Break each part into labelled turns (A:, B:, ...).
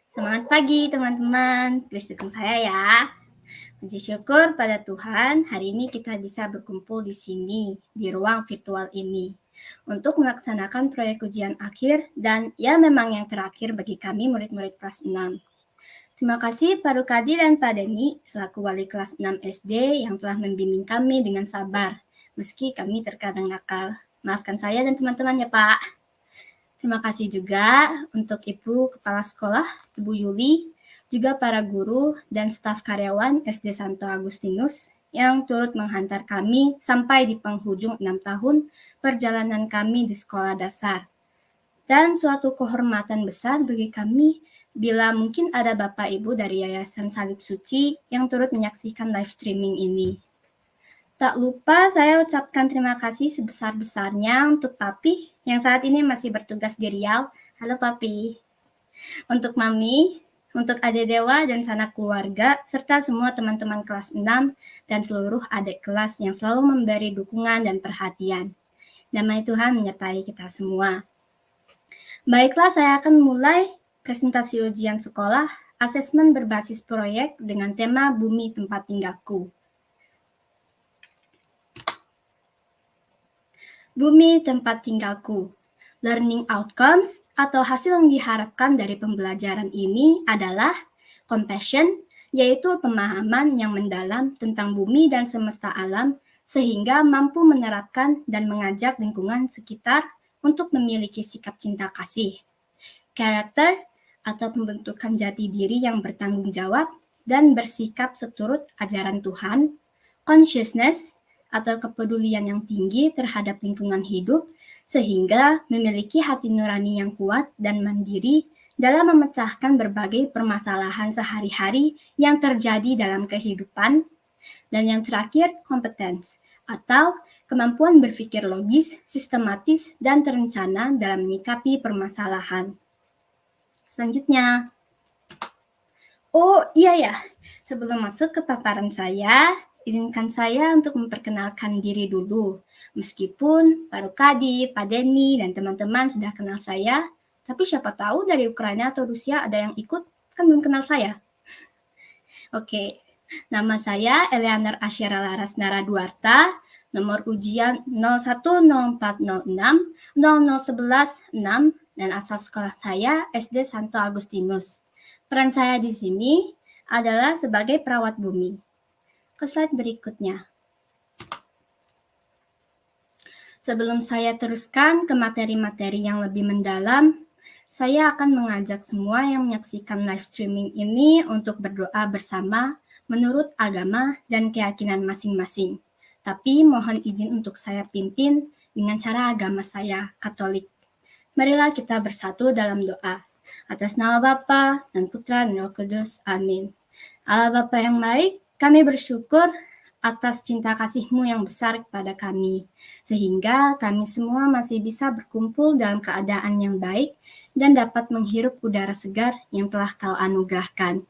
A: Semangat pagi teman-teman, please dukung saya ya. Puji syukur pada Tuhan, hari ini kita bisa berkumpul di sini, di ruang virtual ini, untuk melaksanakan proyek ujian akhir dan ya memang yang terakhir bagi kami murid-murid kelas 6. Terima kasih Pak Rukadi dan Pak Deni selaku wali kelas 6 SD yang telah membimbing kami dengan sabar, meski kami terkadang nakal. Maafkan saya dan teman-teman ya Pak. Terima kasih juga untuk Ibu Kepala Sekolah, Ibu Yuli, juga para guru dan staf karyawan SD Santo Agustinus yang turut menghantar kami sampai di penghujung 6 tahun perjalanan kami di sekolah dasar. Dan suatu kehormatan besar bagi kami bila mungkin ada Bapak Ibu dari Yayasan Salib Suci yang turut menyaksikan live streaming ini. Tak lupa saya ucapkan terima kasih sebesar-besarnya untuk Papi yang saat ini masih bertugas di Riau. Halo Papi. Untuk Mami, untuk Ade Dewa dan sanak keluarga, serta semua teman-teman kelas 6 dan seluruh adik kelas yang selalu memberi dukungan dan perhatian. Damai Tuhan menyertai kita semua. Baiklah, saya akan mulai presentasi ujian sekolah, asesmen berbasis proyek dengan tema Bumi Tempat Tinggalku. Bumi tempat tinggalku. Learning outcomes atau hasil yang diharapkan dari pembelajaran ini adalah compassion, yaitu pemahaman yang mendalam tentang bumi dan semesta alam sehingga mampu menerapkan dan mengajak lingkungan sekitar untuk memiliki sikap cinta kasih. Character atau pembentukan jati diri yang bertanggung jawab dan bersikap seturut ajaran Tuhan. Consciousness atau kepedulian yang tinggi terhadap lingkungan hidup, sehingga memiliki hati nurani yang kuat dan mandiri dalam memecahkan berbagai permasalahan sehari-hari yang terjadi dalam kehidupan. Dan yang terakhir, competence, atau kemampuan berpikir logis, sistematis, dan terencana dalam menyikapi permasalahan. Selanjutnya, oh iya ya, sebelum masuk ke paparan saya, izinkan saya untuk memperkenalkan diri dulu. Meskipun Pak Rukadi, Pak Deni, dan teman-teman sudah kenal saya, tapi siapa tahu dari Ukraina atau Rusia ada yang ikut, kan belum kenal saya. Oke, nama saya Eleanor Asyara Laras Naraduarta, nomor ujian 010406 0011 6, dan asal sekolah saya SD Santo Agustinus. Peran saya di sini adalah sebagai perawat bumi. Ke slide berikutnya. Sebelum saya teruskan ke materi-materi yang lebih mendalam, saya akan mengajak semua yang menyaksikan live streaming ini untuk berdoa bersama menurut agama dan keyakinan masing-masing. Tapi mohon izin untuk saya pimpin dengan cara agama saya, Katolik. Marilah kita bersatu dalam doa. Atas nama Bapa dan Putra dan Roh Kudus. Amin. Allah Bapa yang baik, kami bersyukur atas cinta kasih-Mu yang besar kepada kami, sehingga kami semua masih bisa berkumpul dalam keadaan yang baik dan dapat menghirup udara segar yang telah Kau anugerahkan.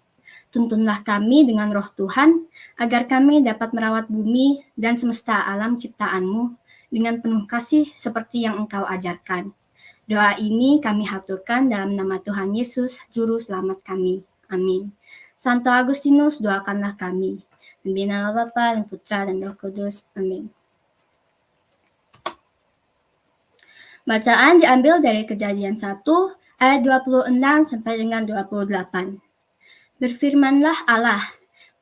A: Tuntunlah kami dengan roh Tuhan, agar kami dapat merawat bumi dan semesta alam ciptaan-Mu dengan penuh kasih seperti yang Engkau ajarkan. Doa ini kami haturkan dalam nama Tuhan Yesus, Juru Selamat kami. Amin. Santo Agustinus, doakanlah kami. Demi nama Bapa dan Putra dan Roh Kudus. Amin. Bacaan diambil dari Kejadian 1 ayat 26 sampai dengan 28. Berfirmanlah Allah,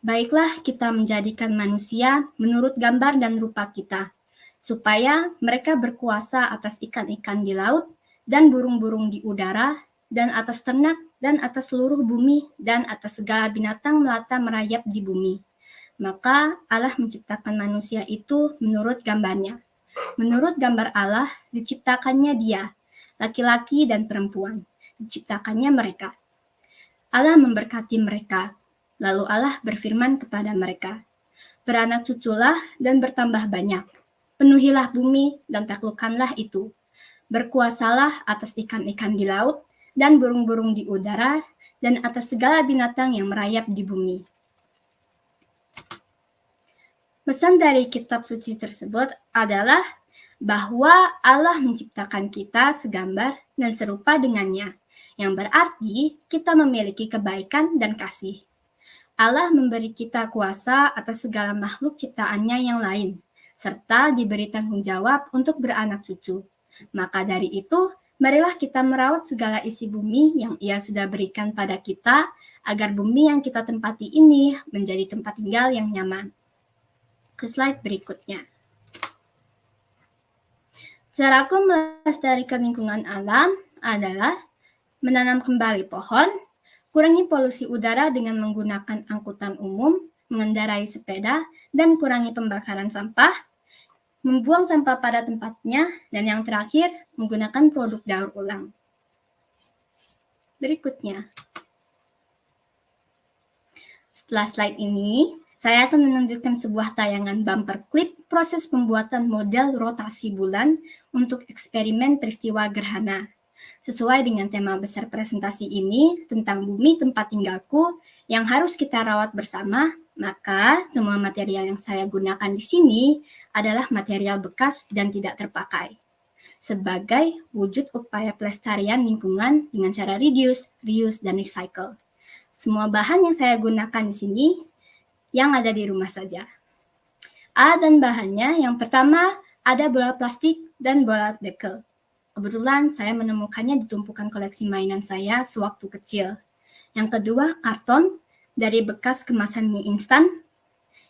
A: baiklah kita menjadikan manusia menurut gambar dan rupa kita, supaya mereka berkuasa atas ikan-ikan di laut dan burung-burung di udara, dan atas ternak, dan atas seluruh bumi, dan atas segala binatang melata merayap di bumi. Maka Allah menciptakan manusia itu menurut gambarnya. Menurut gambar Allah, diciptakannya dia, laki-laki dan perempuan. Diciptakannya mereka. Allah memberkati mereka. Lalu Allah berfirman kepada mereka, beranak cuculah dan bertambah banyak. Penuhilah bumi dan taklukkanlah itu. Berkuasalah atas ikan-ikan di laut, dan burung-burung di udara, dan atas segala binatang yang merayap di bumi. Pesan dari kitab suci tersebut adalah bahwa Allah menciptakan kita segambar dan serupa dengannya, yang berarti kita memiliki kebaikan dan kasih. Allah memberi kita kuasa atas segala makhluk ciptaannya yang lain, serta diberi tanggung jawab untuk beranak cucu. Maka dari itu, marilah kita merawat segala isi bumi yang Ia sudah berikan pada kita, agar bumi yang kita tempati ini menjadi tempat tinggal yang nyaman. Ke slide berikutnya. Caraku melestarikan lingkungan alam adalah menanam kembali pohon, kurangi polusi udara dengan menggunakan angkutan umum, mengendarai sepeda, dan kurangi pembakaran sampah, membuang sampah pada tempatnya, dan yang terakhir, menggunakan produk daur ulang. Berikutnya. Setelah slide ini, saya akan menunjukkan sebuah tayangan bumper clip proses pembuatan model rotasi bulan untuk eksperimen peristiwa gerhana. Sesuai dengan tema besar presentasi ini tentang bumi tempat tinggalku yang harus kita rawat bersama, maka semua material yang saya gunakan di sini adalah material bekas dan tidak terpakai. Sebagai wujud upaya pelestarian lingkungan dengan cara reduce, reuse, dan recycle. Semua bahan yang saya gunakan di sini yang ada di rumah saja. Alat dan bahannya, yang pertama ada bola plastik dan bola bekel. Kebetulan saya menemukannya di tumpukan koleksi mainan saya sewaktu kecil. Yang kedua, karton dari bekas kemasan mie instan.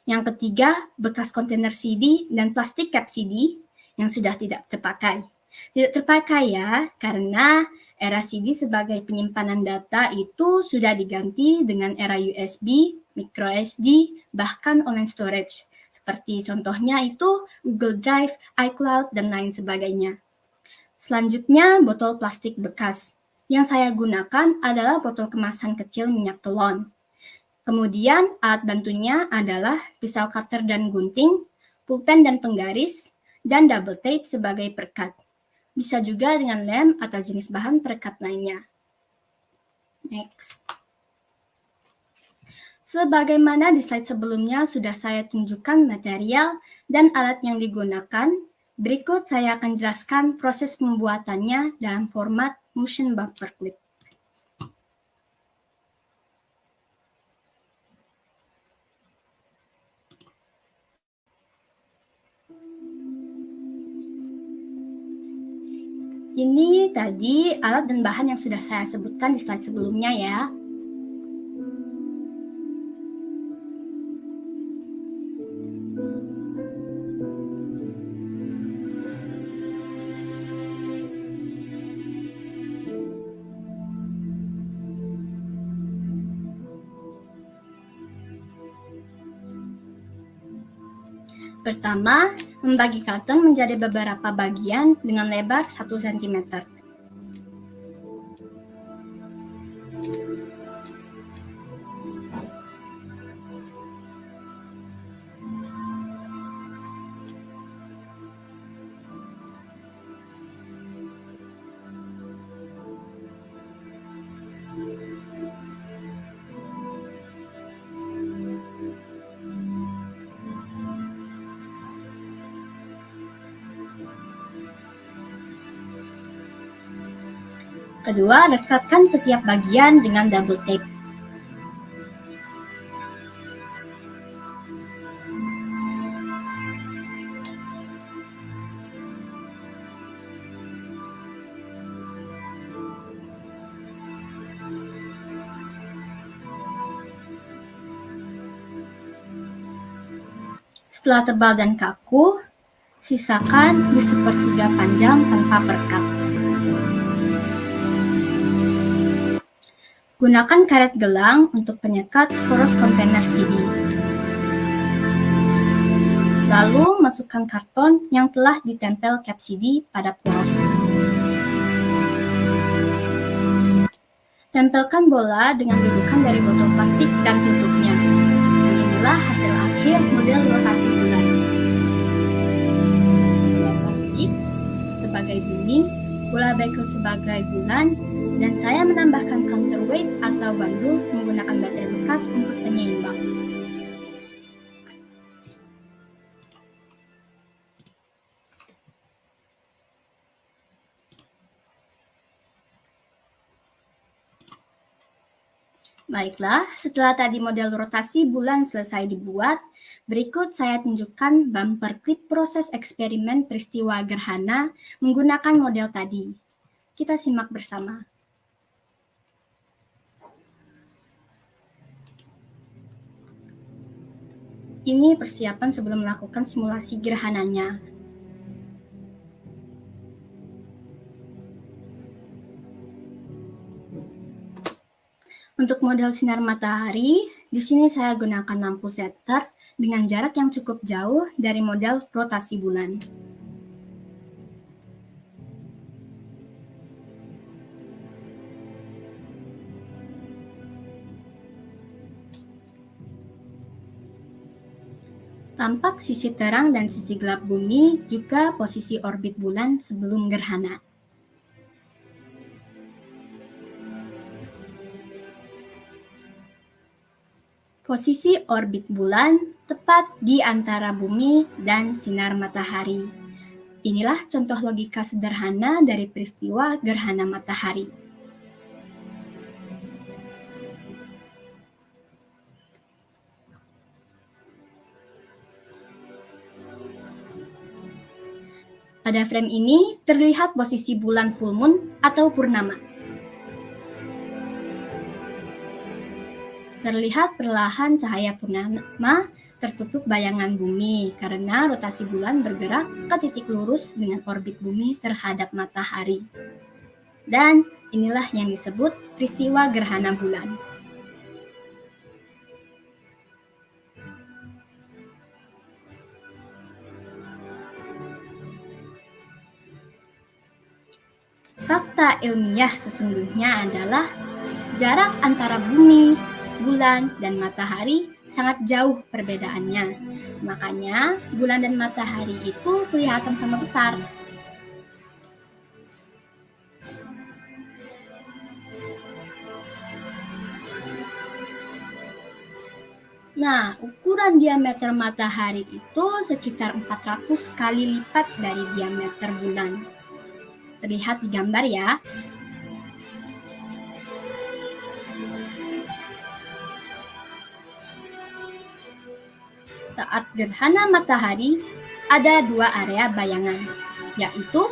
A: Yang ketiga, bekas kontainer CD dan plastik cap CD yang sudah tidak terpakai. Tidak terpakai ya, karena era CD sebagai penyimpanan data itu sudah diganti dengan era USB, micro SD, bahkan online storage. Seperti contohnya itu Google Drive, iCloud, dan lain sebagainya. Selanjutnya, botol plastik bekas. Yang saya gunakan adalah botol kemasan kecil minyak telon. Kemudian, alat bantunya adalah pisau cutter dan gunting, pulpen dan penggaris, dan double tape sebagai perekat. Bisa juga dengan lem atau jenis bahan perekat lainnya. Next. Sebagaimana di slide sebelumnya sudah saya tunjukkan material dan alat yang digunakan, berikut saya akan jelaskan proses pembuatannya dalam format motion bumper clip. Ini tadi alat dan bahan yang sudah saya sebutkan di slide sebelumnya ya. Pertama, membagi karton menjadi beberapa bagian dengan lebar 1 cm. Kedua, rekatkan setiap bagian dengan double tape. Setelah tebal dan kaku, sisakan di sepertiga panjang tanpa perekat. Gunakan karet gelang untuk penyekat poros kontainer CD. Lalu masukkan karton yang telah ditempel cap CD pada poros. Tempelkan bola dengan dudukan dari botol plastik dan tutupnya. Dan inilah hasil akhir model rotasi bulan. Bola plastik sebagai bumi, bola bekel sebagai bulan, dan saya menambahkan counterweight atau bandul menggunakan baterai bekas untuk penyeimbang. Baiklah, setelah tadi model rotasi bulan selesai dibuat, berikut saya tunjukkan bumper clip proses eksperimen peristiwa gerhana menggunakan model tadi. Kita simak bersama. Ini persiapan sebelum melakukan simulasi gerhananya. Untuk model sinar matahari, di sini saya gunakan lampu setter dengan jarak yang cukup jauh dari model rotasi bulan. Tampak sisi terang dan sisi gelap bumi, juga posisi orbit bulan sebelum gerhana. Posisi orbit bulan tepat di antara bumi dan sinar matahari. Inilah contoh logika sederhana dari peristiwa gerhana matahari. Pada frame ini terlihat posisi bulan full moon atau purnama. Terlihat perlahan cahaya purnama tertutup bayangan bumi karena rotasi bulan bergerak ke titik lurus dengan orbit bumi terhadap matahari. Dan inilah yang disebut peristiwa gerhana bulan. Fakta ilmiah sesungguhnya adalah jarak antara bumi, bulan, dan matahari sangat jauh perbedaannya. Makanya, bulan dan matahari itu kelihatan sama besar. Nah, ukuran diameter matahari itu sekitar 400 kali lipat dari diameter bulan. Terlihat di gambar ya. Saat gerhana matahari, ada dua area bayangan, yaitu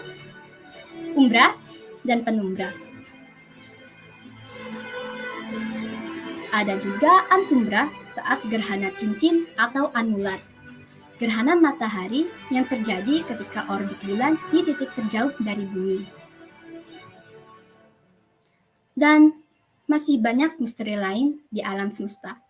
A: umbra dan penumbra. Ada juga antumbra saat gerhana cincin atau anular, gerhana matahari yang terjadi ketika orbit bulan di titik terjauh dari bumi. Dan masih banyak misteri lain di alam semesta.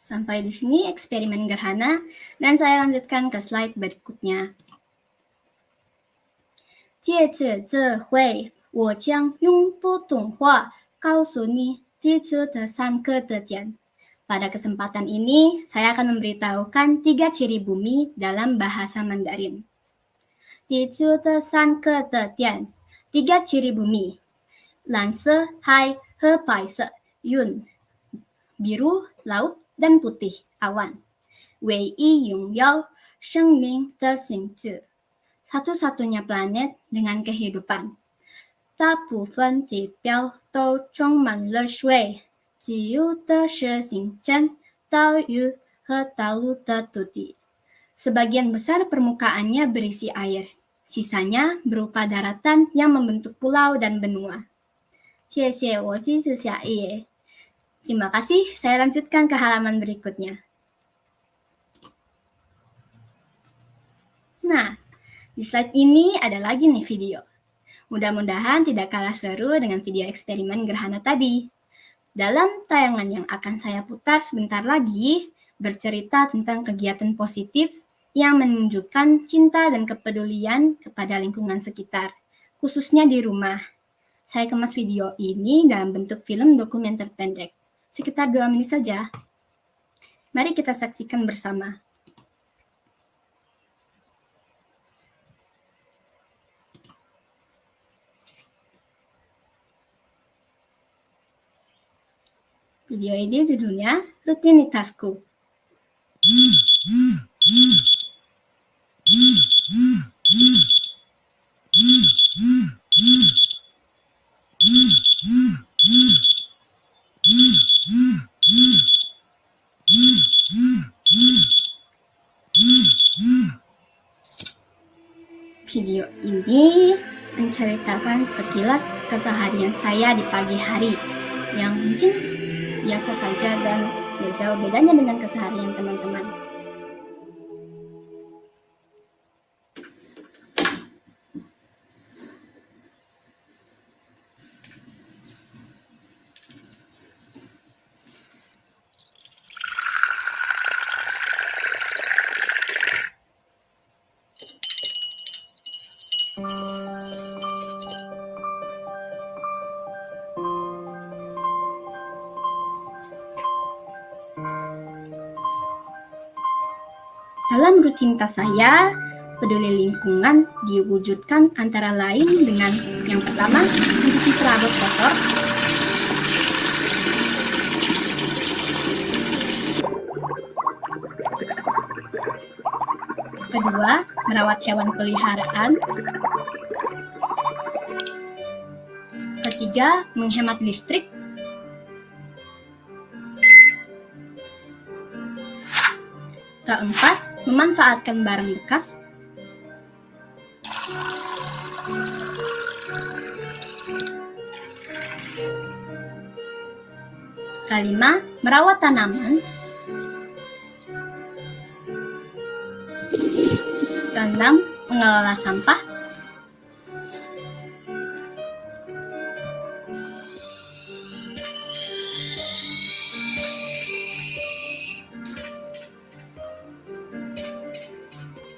A: Sampai di sini eksperimen gerhana, dan saya lanjutkan ke slide berikutnya. 借此这会，我将用不动画告诉你地球的3个特点. Pada kesempatan ini, saya akan memberitahukan 3 ciri bumi dalam bahasa Mandarin. 地球的3个特点, 3 ciri bumi. 蓝色海和白色云, biru laut dan putih awan. 唯一拥有生命的星球, satu-satunya planet dengan kehidupan. 大部分地表都充满了水，只有的是星辰、岛屿和道路的土地. Sebagian besar permukaannya berisi air, sisanya berupa daratan yang membentuk pulau dan benua. 谢谢，我继续下一页. Terima kasih, saya lanjutkan ke halaman berikutnya. Nah, di slide ini ada lagi nih video. Mudah-mudahan tidak kalah seru dengan video eksperimen gerhana tadi. Dalam tayangan yang akan saya putar sebentar lagi, bercerita tentang kegiatan positif yang menunjukkan cinta dan kepedulian kepada lingkungan sekitar, khususnya di rumah. Saya kemas video ini dalam bentuk film dokumenter pendek, sekitar 2 menit saja. Mari kita saksikan bersama. Video ini judulnya Rutinitasku. Video ini menceritakan sekilas keseharian saya di pagi hari yang mungkin biasa saja dan tidak jauh bedanya dengan keseharian teman-teman. Dalam rutinitas saya, peduli lingkungan diwujudkan antara lain dengan yang pertama, mencuci perabot kotor, kedua, merawat hewan peliharaan, ketiga, menghemat listrik, keempat, memanfaatkan barang bekas, kelima, merawat tanaman, keenam, mengelola sampah,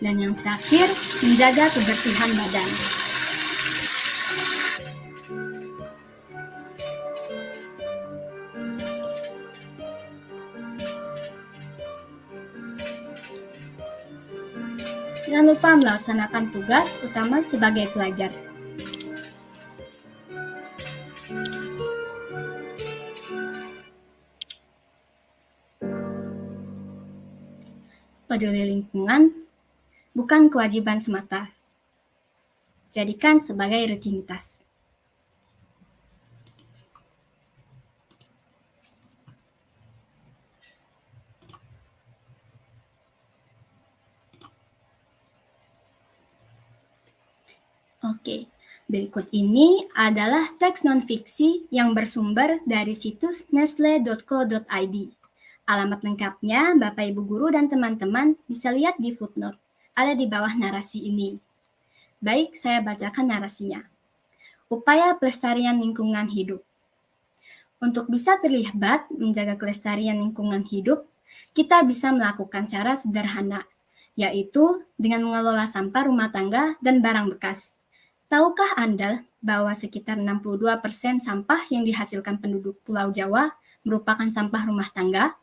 A: dan yang terakhir, menjaga kebersihan badan. Jangan lupa melaksanakan tugas utama sebagai pelajar. Peduli lingkungan bukan kewajiban semata. Jadikan sebagai rutinitas. Oke, berikut ini adalah teks non-fiksi yang bersumber dari situs nestle.co.id. Alamat lengkapnya, Bapak Ibu Guru dan teman-teman bisa lihat di footnote. Ada di bawah narasi ini. Baik, saya bacakan narasinya. Upaya pelestarian lingkungan hidup. Untuk bisa terlibat menjaga kelestarian lingkungan hidup, kita bisa melakukan cara sederhana, yaitu dengan mengelola sampah rumah tangga dan barang bekas. Tahukah Anda bahwa sekitar 62% sampah yang dihasilkan penduduk Pulau Jawa merupakan sampah rumah tangga?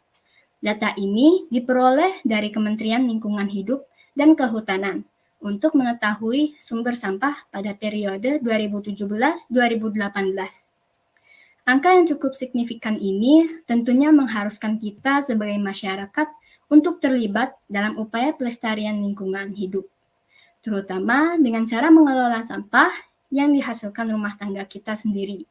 A: Data ini diperoleh dari Kementerian Lingkungan Hidup dan Kehutanan untuk mengetahui sumber sampah pada periode 2017-2018. Angka yang cukup signifikan ini tentunya mengharuskan kita sebagai masyarakat untuk terlibat dalam upaya pelestarian lingkungan hidup, terutama dengan cara mengelola sampah yang dihasilkan rumah tangga kita sendiri.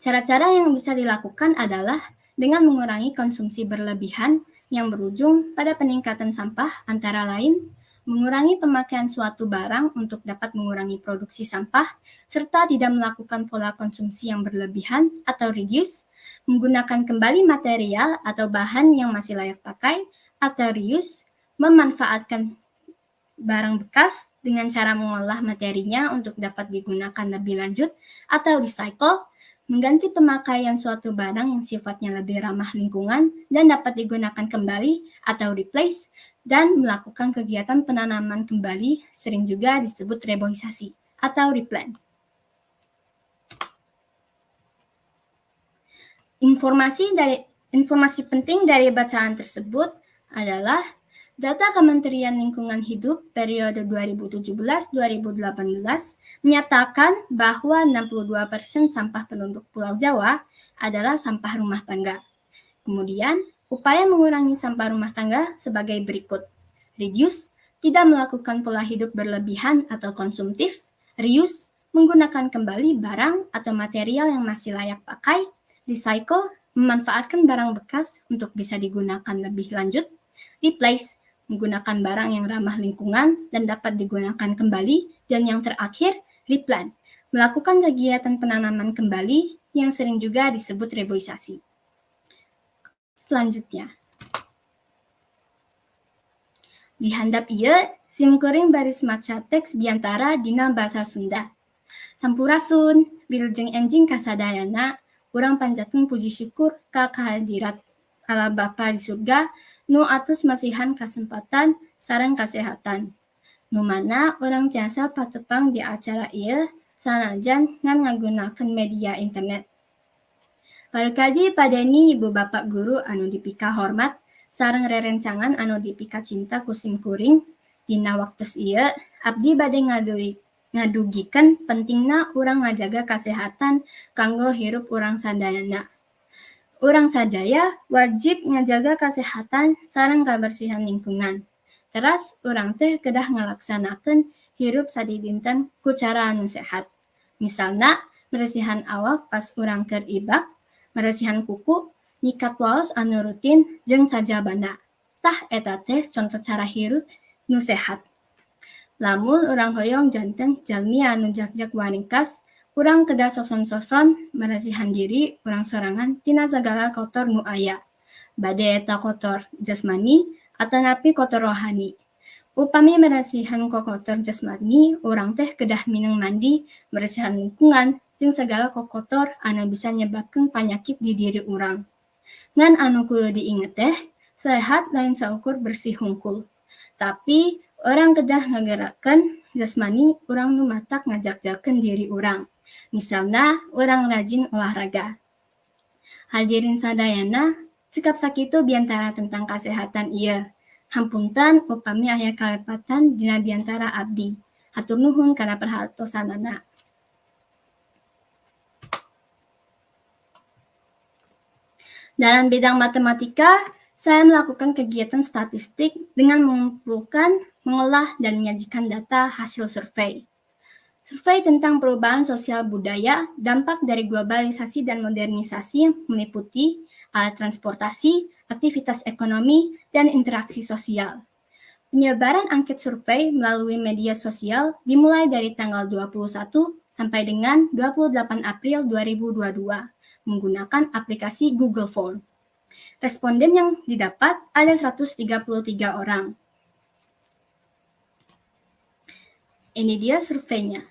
A: Cara-cara yang bisa dilakukan adalah dengan mengurangi konsumsi berlebihan yang berujung pada peningkatan sampah antara lain, mengurangi pemakaian suatu barang untuk dapat mengurangi produksi sampah, serta tidak melakukan pola konsumsi yang berlebihan atau reduce, menggunakan kembali material atau bahan yang masih layak pakai atau reuse, memanfaatkan barang bekas dengan cara mengolah materinya untuk dapat digunakan lebih lanjut atau recycle, mengganti pemakaian suatu barang yang sifatnya lebih ramah lingkungan dan dapat digunakan kembali atau replace, dan melakukan kegiatan penanaman kembali, sering juga disebut reboisasi atau replant. Informasi penting dari bacaan tersebut adalah data Kementerian Lingkungan Hidup periode 2017-2018 menyatakan bahwa 62% sampah penduduk Pulau Jawa adalah sampah rumah tangga. Kemudian, upaya mengurangi sampah rumah tangga sebagai berikut. Reduce, tidak melakukan pola hidup berlebihan atau konsumtif. Reuse, menggunakan kembali barang atau material yang masih layak pakai. Recycle, memanfaatkan barang bekas untuk bisa digunakan lebih lanjut. Replace, menggunakan barang yang ramah lingkungan dan dapat digunakan kembali. Dan yang terakhir, replant, melakukan kegiatan penanaman kembali yang sering juga disebut reboisasi. Selanjutnya, di handap ieu simkuring baris maca teks biantara dina basa Sunda. Sampurasun, wilujeng enjing kasadayana, urang panjatkeun puji syukur ka kehadirat Allah Bapa di surga, nu atus masihan kasempatan sareng kasehatan. Nu mana urang tiasa patepang di acara ieu sanajan ngan ngagunakeun media internet. Parkadi padeni ibu bapak guru anu dipika hormat, sareng rerencangan anu dipika cinta kusim kuring, dina waktos ieu abdi bade ngadugikeun pentingna urang ngajaga kasehatan kanggo hirup urang sadayana. Urang sadaya wajib ngajaga kasehatan sareng kabersihan lingkungan. Teras urang teh kedah ngalaksanakeun hirup sadidinten ku cara anu sehat. Misalna, bersihan awak pas urang keur ibak, bersihan kuku, nyikat waos anu rutin jeung sajabana. Tah eta teh contoh cara hirup nu sehat. Lamun urang hoyong janten jalmi anu jak-jak waringkas, urang kedah soson-soson bersihan diri urang sorangan tina sagala kotor nu aya. Bade eta kotor jasmani atanapi kotor rohani. Upami bersihan kotor jasmani, urang teh kedah mineng mandi, bersihan lingkungan, jeung segala kotor anu bisa nyebabkeun panyakit di diri urang. Ngan anu kudu diinget teh, sehat lain saukur bersih hungkul. Tapi orang kedah ngagerakkeun jasmani urang nu matak ngajak-jakeun diri urang. Misalna, urang rajin olahraga. Hadirin sadayana, sikap sakitu biantara tentang kesehatan ieu. Hampunten upami aya kalepatan dina biantara abdi. Hatur nuhun kana perhatosanana. Dalam bidang matematika, saya melakukan kegiatan statistik dengan mengumpulkan, mengolah, dan menyajikan data hasil survei. Survei tentang perubahan sosial budaya, dampak dari globalisasi dan modernisasi meliputi alat transportasi, aktivitas ekonomi, dan interaksi sosial. Penyebaran angket survei melalui media sosial dimulai dari tanggal 21 sampai dengan 28 April 2022 menggunakan aplikasi Google Form. Responden yang didapat ada 133 orang. Ini dia surveinya.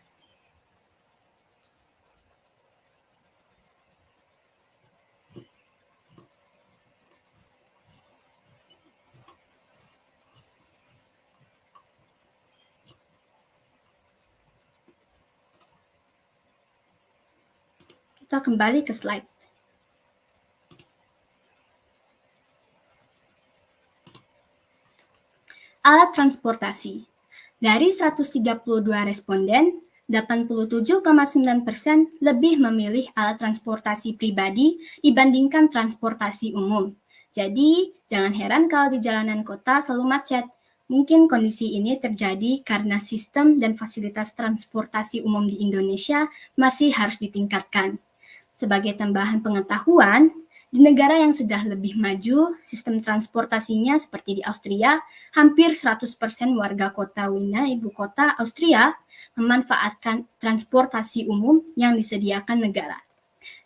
A: Kita kembali ke slide. Alat transportasi. Dari 132 responden, 87,9% lebih memilih alat transportasi pribadi dibandingkan transportasi umum. Jadi, jangan heran kalau di jalanan kota selalu macet. Mungkin kondisi ini terjadi karena sistem dan fasilitas transportasi umum di Indonesia masih harus ditingkatkan. Sebagai tambahan pengetahuan, di negara yang sudah lebih maju, sistem transportasinya seperti di Austria, hampir 100% warga kota Wina, ibu kota Austria, memanfaatkan transportasi umum yang disediakan negara.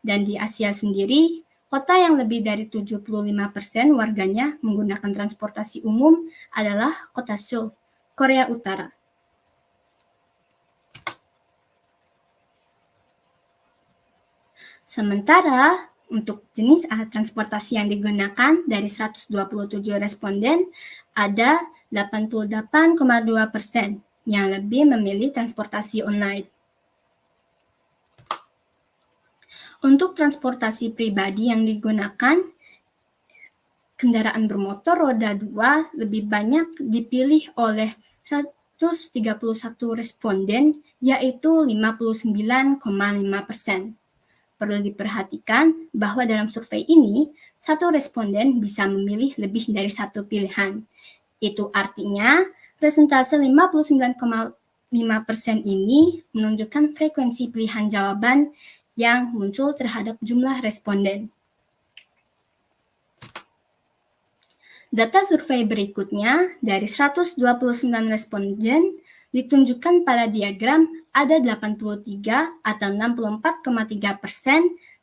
A: Dan di Asia sendiri, kota yang lebih dari 75% warganya menggunakan transportasi umum adalah kota Seoul, Korea Utara. Sementara untuk jenis alat transportasi yang digunakan dari 127 responden, ada 88,2% yang lebih memilih transportasi online. Untuk transportasi pribadi yang digunakan, kendaraan bermotor roda 2 lebih banyak dipilih oleh 131 responden, yaitu 59,5%. Perlu diperhatikan bahwa dalam survei ini, satu responden bisa memilih lebih dari satu pilihan. Itu artinya, presentase 59,5% ini menunjukkan frekuensi pilihan jawaban yang muncul terhadap jumlah responden. Data survei berikutnya dari 129 responden ditunjukkan pada diagram ada 83 atau 64,3%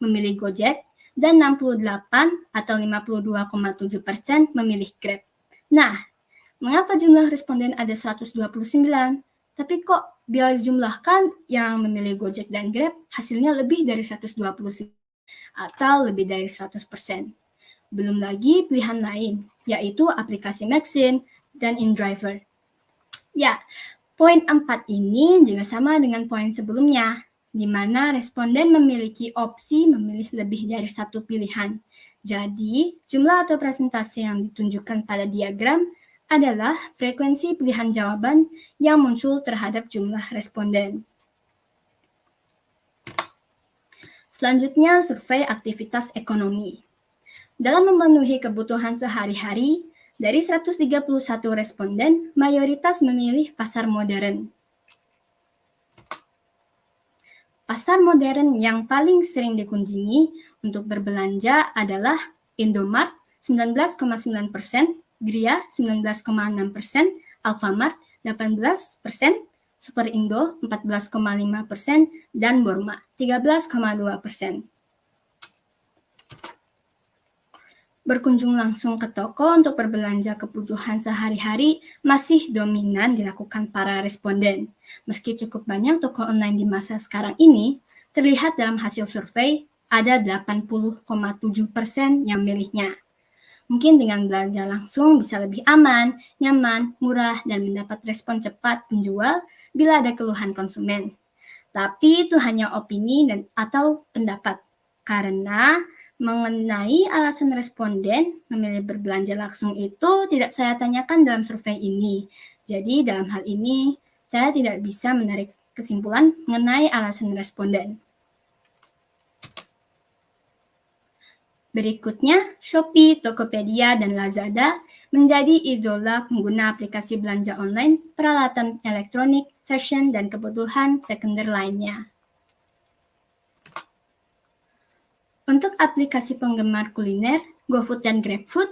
A: memilih Gojek dan 68 atau 52,7% memilih Grab. Nah, mengapa jumlah responden ada 129? Tapi kok bila dijumlahkan yang memilih Gojek dan Grab hasilnya lebih dari 129 atau lebih dari 100%. Belum lagi pilihan lain, yaitu aplikasi Maxim dan InDriver. Ya, poin 4 ini juga sama dengan poin sebelumnya, di mana responden memiliki opsi memilih lebih dari satu pilihan. Jadi, jumlah atau presentase yang ditunjukkan pada diagram adalah frekuensi pilihan jawaban yang muncul terhadap jumlah responden. Selanjutnya, survei aktivitas ekonomi. Dalam memenuhi kebutuhan sehari-hari, dari 131 responden, mayoritas memilih pasar modern. Pasar modern yang paling sering dikunjungi untuk berbelanja adalah Indomart 19,9%, Gria 19,6%, Alfamart 18%, Superindo 14,5%, dan Borma 13,2%. Berkunjung langsung ke toko untuk berbelanja kebutuhan sehari-hari masih dominan dilakukan para responden. Meski cukup banyak toko online di masa sekarang ini, terlihat dalam hasil survei ada 80,7% yang milihnya. Mungkin dengan belanja langsung bisa lebih aman, nyaman, murah, dan mendapat respon cepat penjual bila ada keluhan konsumen. Tapi itu hanya opini dan atau pendapat, karena mengenai alasan responden memilih berbelanja langsung itu tidak saya tanyakan dalam survei ini. Jadi dalam hal ini saya tidak bisa menarik kesimpulan mengenai alasan responden. Berikutnya, Shopee, Tokopedia, dan Lazada menjadi idola pengguna aplikasi belanja online, peralatan elektronik, fashion, dan kebutuhan sekunder lainnya. Untuk aplikasi penggemar kuliner, GoFood dan GrabFood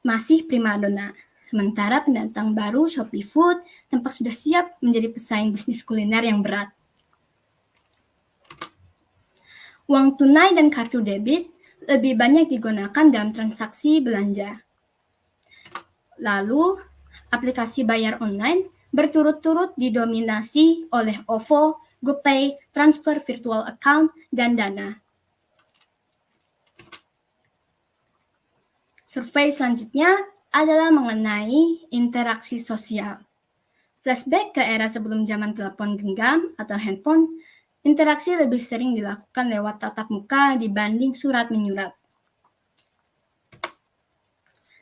A: masih primadona. Sementara pendatang baru Shopee Food tampak sudah siap menjadi pesaing bisnis kuliner yang berat. Uang tunai dan kartu debit lebih banyak digunakan dalam transaksi belanja. Lalu, aplikasi bayar online berturut-turut didominasi oleh OVO, GoPay, transfer virtual account, dan Dana. Survei selanjutnya adalah mengenai interaksi sosial. Flashback ke era sebelum zaman telepon genggam atau handphone, interaksi lebih sering dilakukan lewat tatap muka dibanding surat menyurat.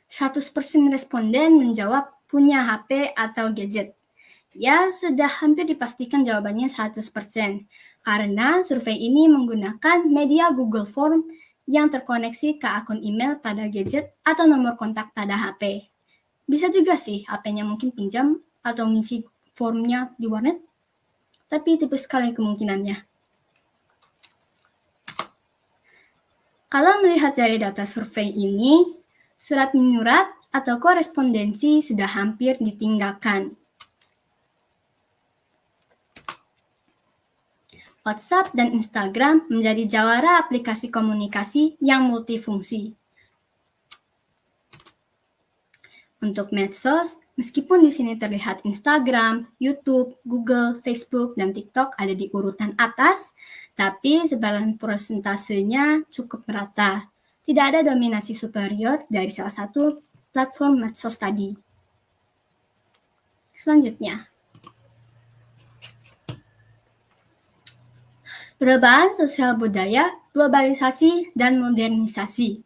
A: 100% responden menjawab punya HP atau gadget. Ya, sudah hampir dipastikan jawabannya 100%, karena survei ini menggunakan media Google Form yang terkoneksi ke akun email pada gadget atau nomor kontak pada HP. Bisa juga sih HP-nya mungkin pinjam atau ngisi formnya di warnet, tapi tipis sekali kemungkinannya. Kalau melihat dari data survei ini, surat menyurat atau korespondensi sudah hampir ditinggalkan. WhatsApp dan Instagram menjadi jawara aplikasi komunikasi yang multifungsi. Untuk medsos, meskipun di sini terlihat Instagram, YouTube, Google, Facebook, dan TikTok ada di urutan atas, tapi sebaran persentasenya cukup merata. Tidak ada dominasi superior dari salah satu platform medsos tadi. Selanjutnya, Perubahan sosial budaya, globalisasi, dan modernisasi.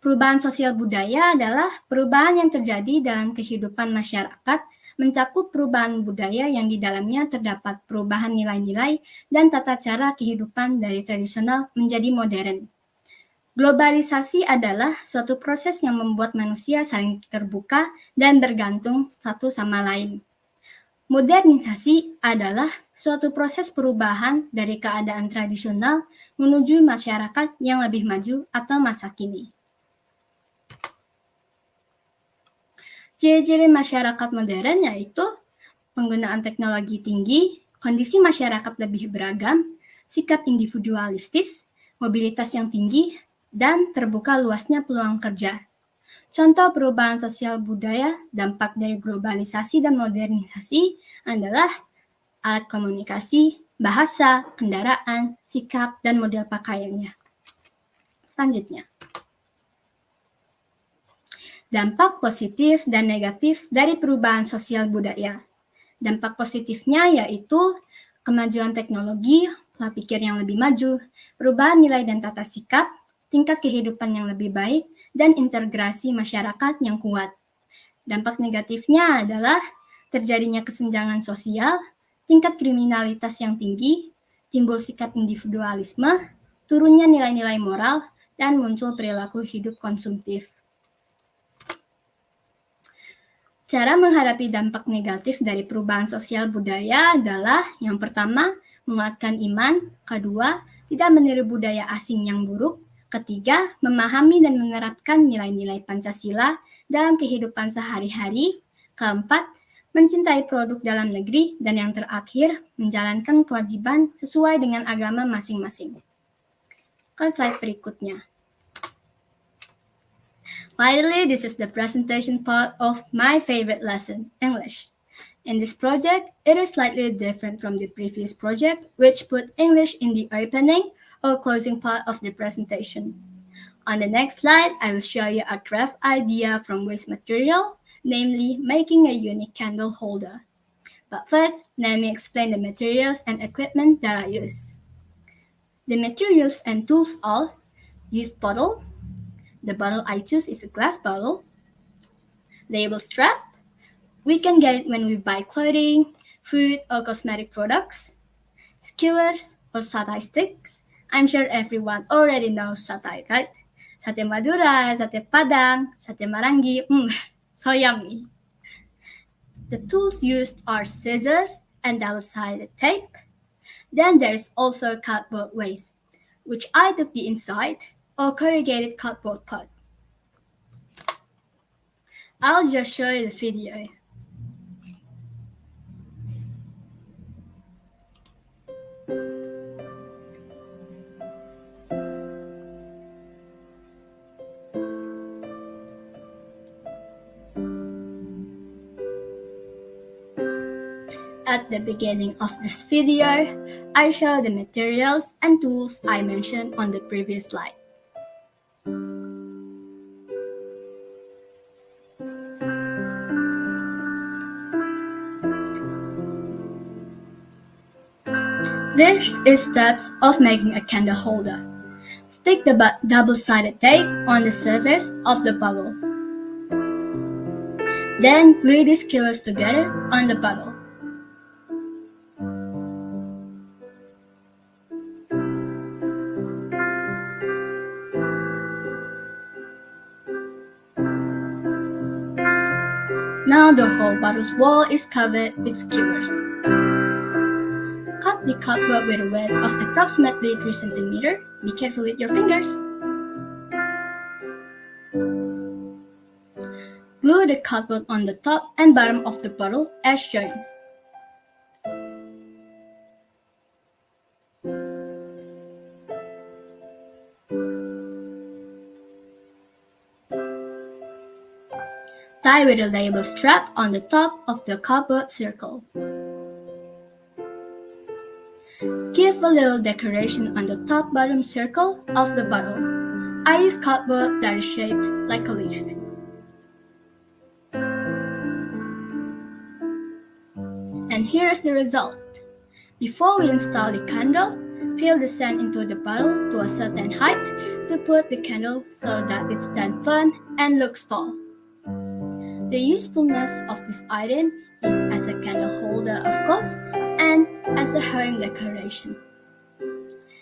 A: Perubahan sosial budaya adalah perubahan yang terjadi dalam kehidupan masyarakat, mencakup perubahan budaya yang di dalamnya terdapat perubahan nilai-nilai dan tata cara kehidupan dari tradisional menjadi modern. Globalisasi adalah suatu proses yang membuat manusia saling terbuka dan bergantung satu sama lain. Modernisasi adalah suatu proses perubahan dari keadaan tradisional menuju masyarakat yang lebih maju atau masa kini. Ciri-ciri masyarakat modern yaitu penggunaan teknologi tinggi, kondisi masyarakat lebih beragam, sikap individualistis, mobilitas yang tinggi, dan terbuka luasnya peluang kerja. Contoh perubahan sosial budaya, dampak dari globalisasi dan modernisasi adalah alat komunikasi, bahasa, kendaraan, sikap, dan model pakaiannya. Selanjutnya, dampak positif dan negatif dari perubahan sosial budaya. Dampak positifnya yaitu kemajuan teknologi, pola pikir yang lebih maju, perubahan nilai dan tata sikap, tingkat kehidupan yang lebih baik, dan integrasi masyarakat yang kuat. Dampak negatifnya adalah terjadinya kesenjangan sosial, tingkat kriminalitas yang tinggi, timbul sikap individualisme, turunnya nilai-nilai moral, dan muncul perilaku hidup konsumtif. Cara menghadapi dampak negatif dari perubahan sosial budaya adalah yang pertama, menguatkan iman, kedua, tidak meniru budaya asing yang buruk, ketiga, memahami dan menerapkan nilai-nilai Pancasila dalam kehidupan sehari-hari, keempat, mencintai produk dalam negeri, dan yang terakhir, menjalankan kewajiban sesuai dengan agama masing-masing. Ke slide berikutnya. Finally, this is the presentation part of my favorite lesson, English. In this project, it is slightly different from the previous project, which put English in the opening or closing part of the presentation. On the next slide, I will show you a craft idea from waste material, namely making a unique candle holder. But first, let me explain the materials and equipment that I use. The materials and tools are used bottle. The bottle I choose is a glass bottle. Label strap. We can get it when we buy clothing, food, or cosmetic products. Skewers or satay sticks. I'm sure everyone already knows satay, right? Sate Madura, sate Padang, sate Marangi. So yummy. The tools used are scissors and double-sided tape. Then there is also cardboard waste, which I took the inside or corrugated cardboard part. I'll just show you the video. At the beginning of this video, I show the materials and tools I mentioned on the previous slide. This is steps of making a candle holder. Stick the double-sided tape on the surface of the bottle. Then glue these skewers together on the bottle. Now the whole bottle's wall is covered with skewers. Cut the cardboard with a width of approximately 3 cm. Be careful with your fingers. Glue the cardboard on the top and bottom of the bottle as shown. Tie with a label strap on the top of the cardboard circle. Give a little decoration on the top-bottom circle of the bottle. I use cardboard that is shaped like a leaf. And here is the result. Before we install the candle, fill the sand into the bottle to a certain height to put the candle so that it stands firm and looks tall. The usefulness of this item is as a candle holder, of course, and as a home decoration.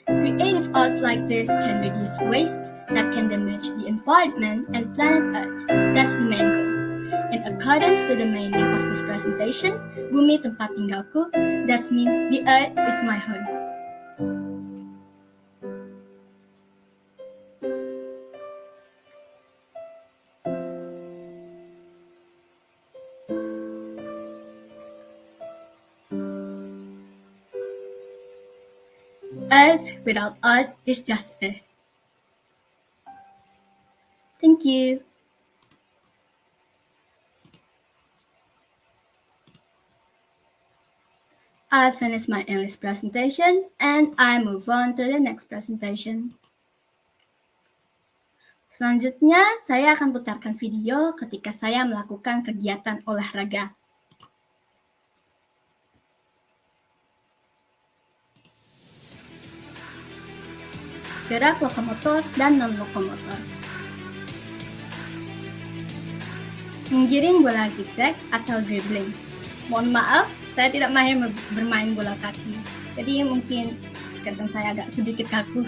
A: Creative arts like this can reduce waste that can damage the environment and planet Earth. That's the main goal. In accordance to the main name of this presentation, Bumi Tempat Tinggalku, that means the Earth is my home. Earth without art is just Earth. Thank you. I finished my English presentation and I move on to the next presentation. Selanjutnya, saya akan putarkan video ketika saya melakukan kegiatan olahraga. Gerak lokomotor dan non-lokomotor. Menggiring bola zigzag atau dribbling. Mohon maaf, saya tidak mahir bermain bola kaki. Jadi mungkin kadang saya agak sedikit kaku.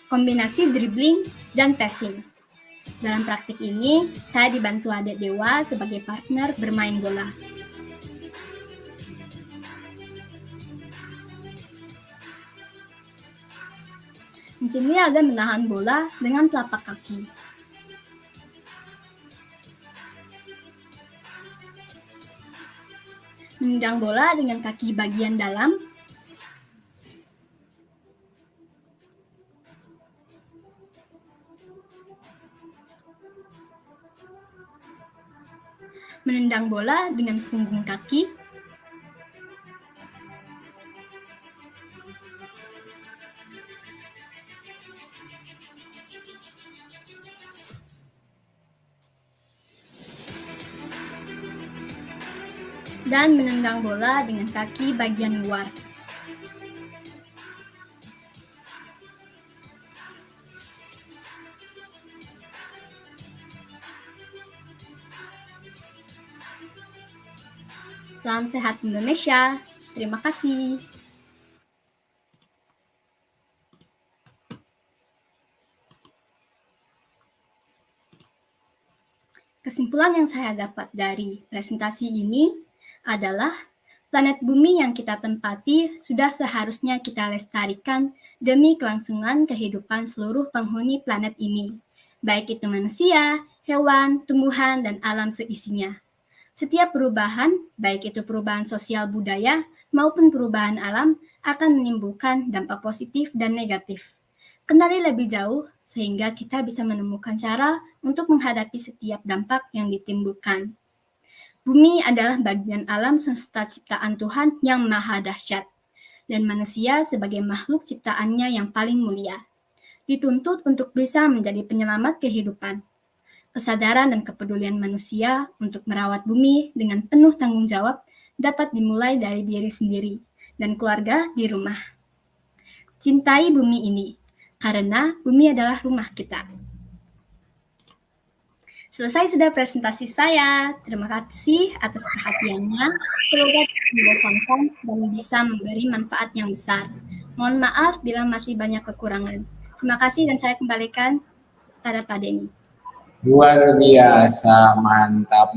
A: Kombinasi dribbling dan passing. Dalam praktik ini, saya dibantu adik Dewa sebagai partner bermain bola. Di sini Aga menahan bola dengan telapak kaki. Menendang bola dengan kaki bagian dalam. Menendang bola dengan punggung kaki. Dan menendang bola dengan kaki bagian luar. Salam sehat Indonesia. Terima kasih. Kesimpulan yang saya dapat dari presentasi ini adalah planet bumi yang kita tempati sudah seharusnya kita lestarikan demi kelangsungan kehidupan seluruh penghuni planet ini, baik itu manusia, hewan, tumbuhan, dan alam seisinya. Setiap perubahan, baik itu perubahan sosial budaya maupun perubahan alam, akan menimbulkan dampak positif dan negatif. Kenali lebih jauh sehingga kita bisa menemukan cara untuk menghadapi setiap dampak yang ditimbulkan. Bumi adalah bagian alam semesta ciptaan Tuhan yang maha dahsyat, dan manusia sebagai makhluk ciptaannya yang paling mulia, dituntut untuk bisa menjadi penyelamat kehidupan. Kesadaran dan kepedulian manusia untuk merawat bumi dengan penuh tanggung jawab dapat dimulai dari diri sendiri dan keluarga di rumah. Cintai bumi ini, karena bumi adalah rumah kita. Selesai sudah presentasi saya. Terima kasih atas perhatiannya. Semoga membosankan dan bisa memberi manfaat yang besar. Mohon maaf bila masih banyak kekurangan. Terima kasih dan saya kembalikan pada Pak Denny.
B: Luar biasa, mantap,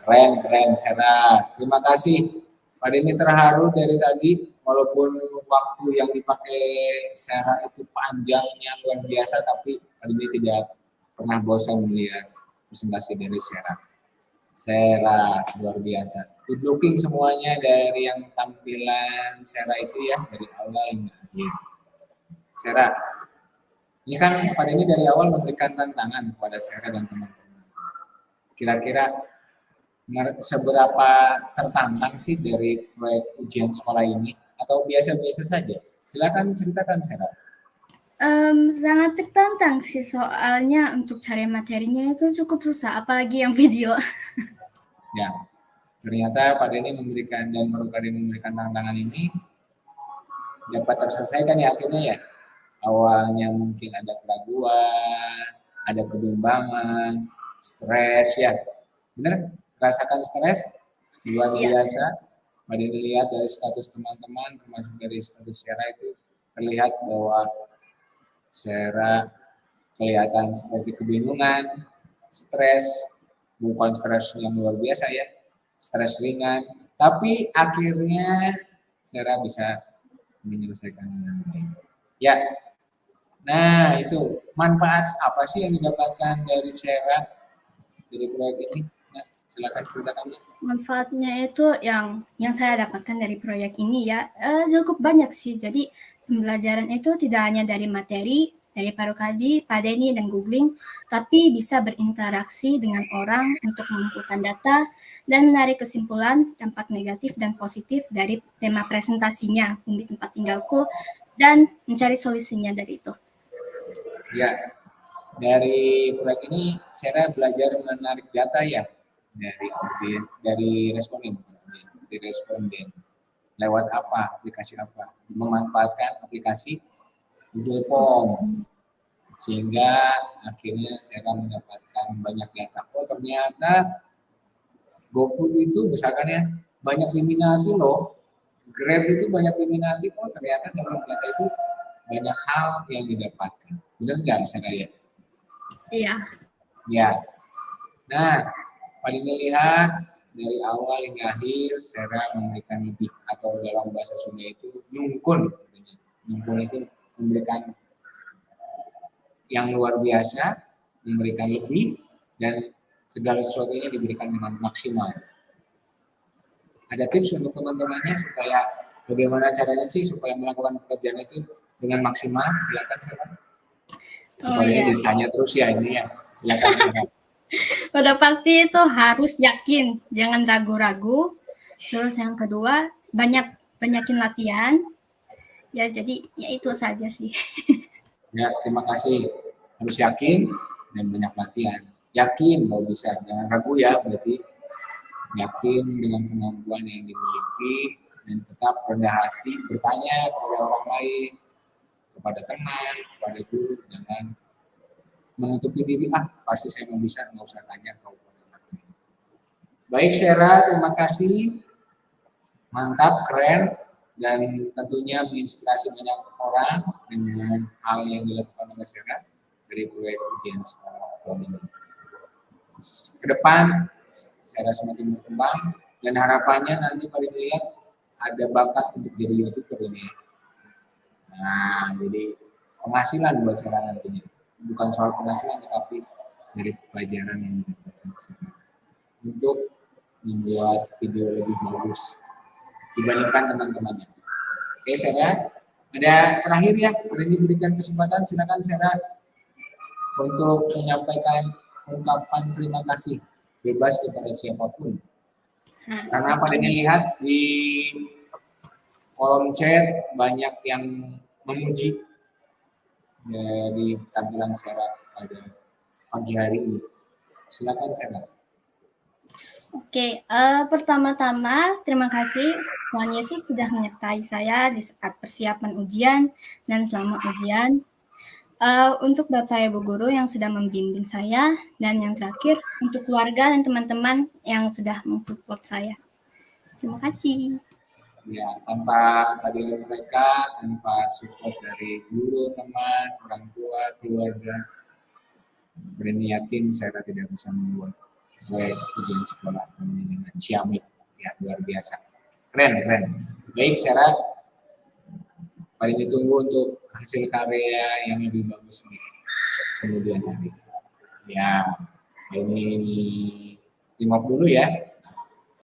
B: keren, Sera. Terima kasih, Pak Denny. Terharu dari tadi, walaupun waktu yang dipakai Sera itu panjangnya luar biasa, tapi Pak Denny tidak pernah bosan melihat presentasi dari Sera. Sera luar biasa. Good looking semuanya dari yang tampilan Sera itu ya, dari awal hingga akhir. Sera. Ini kan Pak Denny dari awal memberikan tantangan kepada Sera dan teman-teman. Kira-kira seberapa tertantang sih dari proyek ujian sekolah ini? Atau biasa-biasa saja? Silakan ceritakan, Sarah.
A: Sangat tertantang sih, soalnya untuk cari materinya itu cukup susah, apalagi yang video.
B: Ya, ternyata Pak Denny memberikan dan Marukadi memberikan tantangan ini dapat terselesaikan ya akhirnya ya. Awalnya mungkin ada keraguan, ada kebimbangan, stres ya. Benar? Rasakan stres? Luar
A: Iya,
B: biasa. Pak Denny lihat dari status teman-teman, termasuk dari status Sarah itu terlihat bahwa Sarah kelihatan seperti kebingungan, stres, bukan stres yang luar biasa ya, stres ringan, tapi akhirnya Sarah bisa menyelesaikan dengan baik. Ya, nah itu manfaat apa sih yang didapatkan dari Sarah dari proyek ini? Nah, silakan ceritakan.
A: manfaatnya itu yang saya dapatkan dari proyek ini ya, cukup banyak sih. Jadi pembelajaran itu tidak hanya dari materi, dari Parukadi, Padeni, dan googling, tapi bisa berinteraksi dengan orang untuk mengumpulkan data dan menarik kesimpulan dampak negatif dan positif dari tema presentasinya, di tempat tinggalku, dan mencari solusinya dari itu.
B: Ya, dari proyek ini Sarah belajar menarik data ya dari audien, dari responden. Lewat apa? Aplikasi apa? Memanfaatkan aplikasi Google Form sehingga akhirnya Sarah mendapatkan banyak data. Oh ternyata GoFood itu misalkan ya banyak diminati loh. Grab itu banyak diminati. Oh ternyata dari data itu banyak hal yang didapatkan. Benar nggak Sarah ya?
A: Iya.
B: Ya. Nah, paling melihat dari awal hingga akhir Sarah memberikan lebih atau dalam bahasa Sunda itu nyungkun. Nyungkun itu memberikan yang luar biasa, memberikan lebih dan segala sesuatunya diberikan dengan maksimal. Ada tips untuk teman-temannya supaya bagaimana caranya sih supaya melakukan pekerjaan itu dengan maksimal? Silakan.
A: Oh
B: Kepada
A: iya.
B: ditanya terus ya ini ya. Silakan.
A: Udah pasti itu harus yakin, jangan ragu-ragu. Terus yang kedua, banyakin latihan. Ya jadi ya itu saja sih.
B: Ya, terima kasih. Harus yakin dan banyak latihan. Yakin bahwa bisa, jangan ragu ya berarti. Yakin dengan kemampuan yang dimiliki dan tetap rendah hati bertanya kepada orang lain, kepada teman, kepada guru, jangan menutupi diri, pasti saya mau bisa, nggak usah tanya ke orang lain. Baik Sarah, terima kasih. Mantap, keren, dan tentunya menginspirasi banyak orang dengan hal yang dilakukan oleh Sarah dari proyek ujian sekolah tahun ini. Ke depan, Sarah semakin berkembang, dan harapannya nanti paling lihat ada bakat untuk jadi YouTuber ini. Nah, jadi penghasilan buat Sarah nantinya. Bukan soal penghasilan, tetapi dari pelajaran yang didapatkan Sarah. Untuk membuat video lebih bagus dibandingkan teman-temannya. Oke, Sarah. Ada terakhir ya, ini diberikan kesempatan, silakan Sarah untuk menyampaikan ungkapan terima kasih bebas kepada siapapun. Karena pada lihat di kolom chat banyak yang memuji dari tampilan Sarah pada pagi hari ini. Silakan Sarah.
A: Oke, pertama-tama terima kasih Tuhan Yesus sudah menyertai saya di saat persiapan ujian dan selama ujian. Untuk Bapak Ibu Guru yang sudah membimbing saya, dan yang terakhir untuk keluarga dan teman-teman yang sudah mensupport saya. Terima kasih.
B: Ya, tanpa kehadiran mereka, tanpa support dari guru, teman, orang tua, keluarga, berani yakin saya tidak bisa membuat ujian sekolah ini dengan ciamik. Ya, luar biasa. Keren. Baik, Sarah, paling ditunggu untuk hasil karya yang lebih bagus nih kemudian hari. Ya, ini 50 ya.